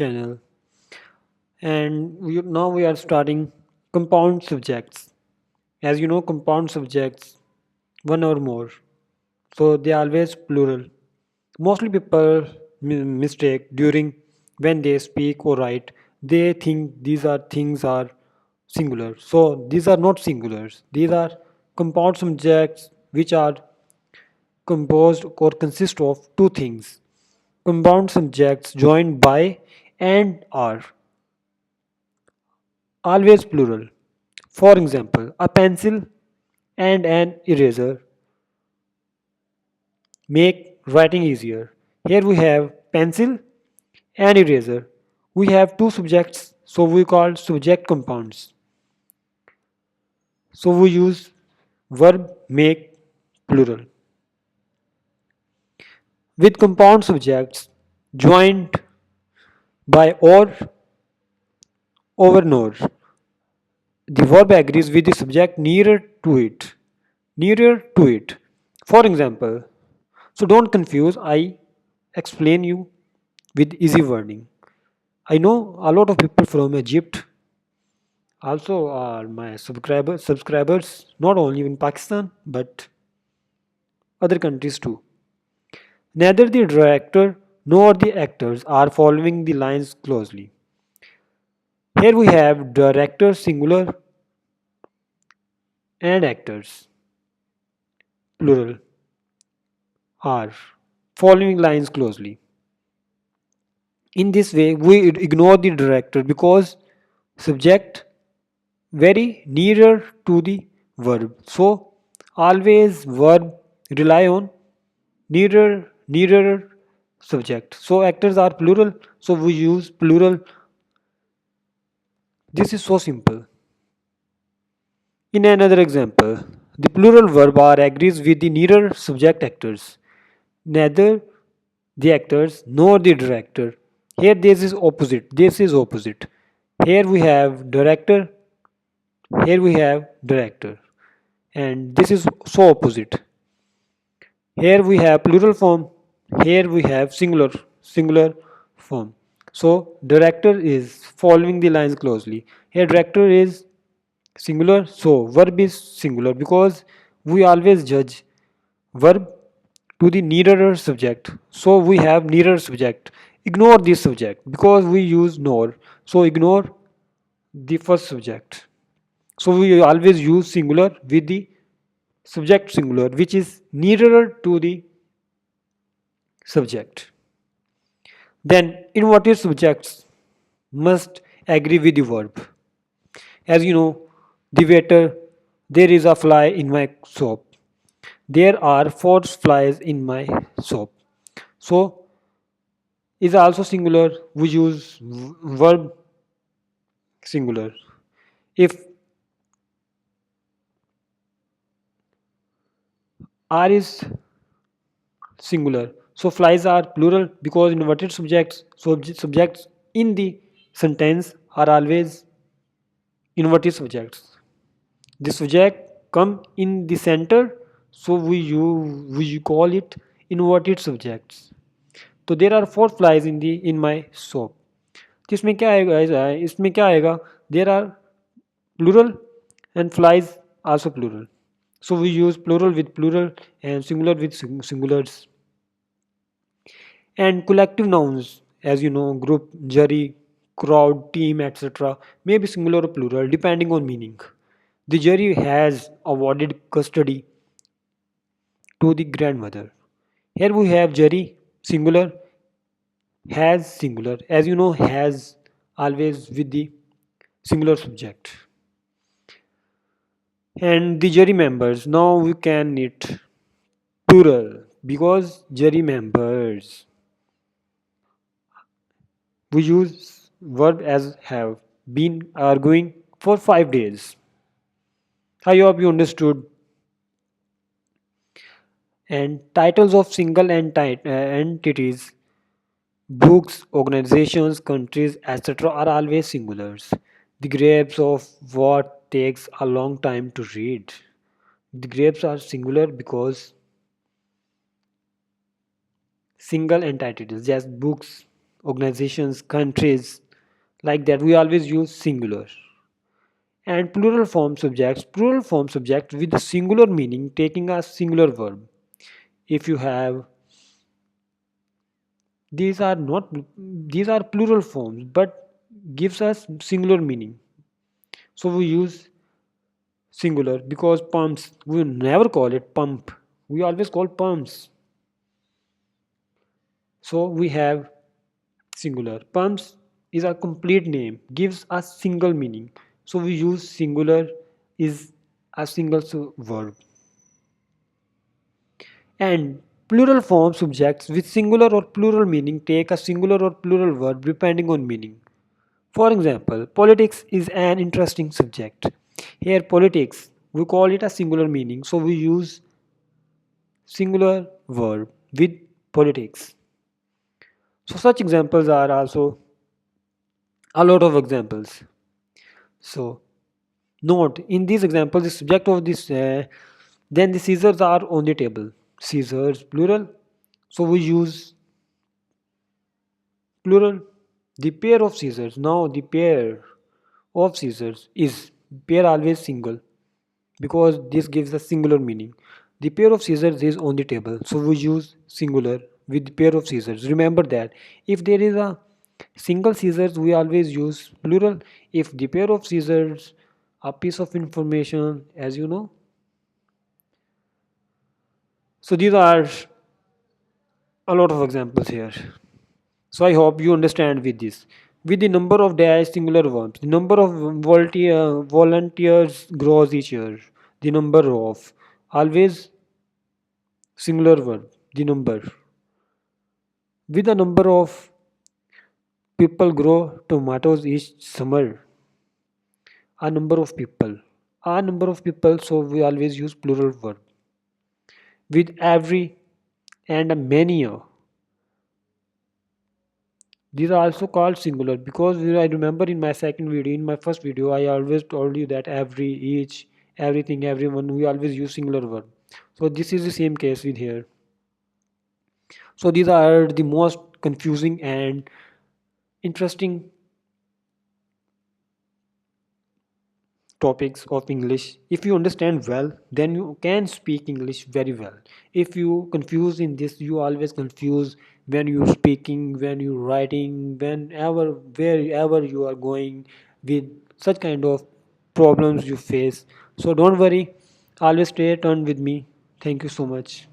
channel, and now we are starting compound subjects. As you know, compound subjects, one or more, so they are always plural. Mostly people mistake during when they speak or write. They think these are things are singular. So these are not singulars. These are compound subjects which are composed or consist of two things. Compound subjects joined by and are always plural. For example, a pencil and an eraser make writing easier. Here we have pencil and eraser. We have two subjects, so we call subject compounds. So we use verb make plural. With compound subjects joined by or over nor, the verb agrees with the subject nearer to it. Nearer to it. For example, so don't confuse, I explain you with easy wording. I know a lot of people from Egypt also are my subscribers, not only in Pakistan but other countries too. Neither the director nor the actors are following the lines closely. Here we have director singular and actors plural are following lines closely. In this way, we ignore the director because subject very nearer to the verb. So always verb rely on nearer subject. So actors are plural, so we use plural. This is so simple. In another example, the plural verb are agrees with the nearer subject actors. Neither the actors nor the director. Here this is opposite. This is opposite. Here we have director. Here we have director. And this is so opposite. Here we have plural form. Here we have singular form. So director is following the lines closely. Here director is singular, so verb is singular because we always judge verb to the nearer subject. So we have nearer subject. Ignore this subject because we use nor. So ignore the first subject. So we always use singular with the subject singular which is nearer to the subject. Then inverted subjects must agree with the verb. As you know, the waiter, there is a fly in my soap. There are four flies in my soap. So is also singular. We use verb singular. If are is singular, so flies are plural because inverted subjects. So subjects in the sentence are always inverted subjects. The subject come in the center, so we call it inverted subjects. तो there are four flies in my soap. तो इसमें क्या आएगा, इसमें क्या आएगा, there are plural and flies also plural. So we use plural with plural and singular with singulars. And collective nouns, as you know, group, jury, crowd, team, etc., may be singular or plural depending on meaning. The jury has awarded custody to the grandmother. Here we have jury singular, has singular. As you know, has always with the singular subject. And the jury members, now we can it plural because jury members. We use verb as have been arguing for 5 days. I hope you understood. And titles of single entities, books, organizations, countries, etc., are always singulars. The grapes of what takes a long time to read. The grapes are singular because single entities, just books. organizations, countries, like that we always use singular. And plural form subjects with the singular meaning taking a singular verb. If you have, these are not, these are plural forms but gives us singular meaning, so we use singular. Because pumps, we never call it pump, we always call pumps. So we have singular. Pumps is a complete name, gives a single meaning, so we use singular is a single verb. And plural form subjects with singular or plural meaning take a singular or plural verb depending on meaning. For example, politics is an interesting subject. Here, politics, we call it a singular meaning, so we use singular verb with politics. So, such examples are also a lot of examples. So, note in these examples, the subject of this, then the scissors are on the table. Scissors, plural, so we use plural. The pair of scissors, now the pair of scissors is pair always single, because this gives a singular meaning. The pair of scissors is on the table, so we use singular with the pair of scissors. Remember that if there is a single scissors, we always use plural. If the pair of scissors, a piece of information, as you know. So these are a lot of examples here. So I hope you understand with this. With the number of dash singular verbs, the number of volunteers grows each year. The number of, always singular verb, the number. With the number of people grow tomatoes each summer. A number of people. A number of people, so we always use plural verb. With every and a many. These are also called singular because I remember in my second video, in my first video, I always told you that every, each, everything, everyone, we always use singular verb. So this is the same case with here. So these are the most confusing and interesting topics of English. If you understand well, then you can speak English very well. If you confuse in this, you always confuse when you speaking, when you writing, whenever, wherever you are going with such kind of problems you face. So don't worry, always stay tuned with me. Thank you so much.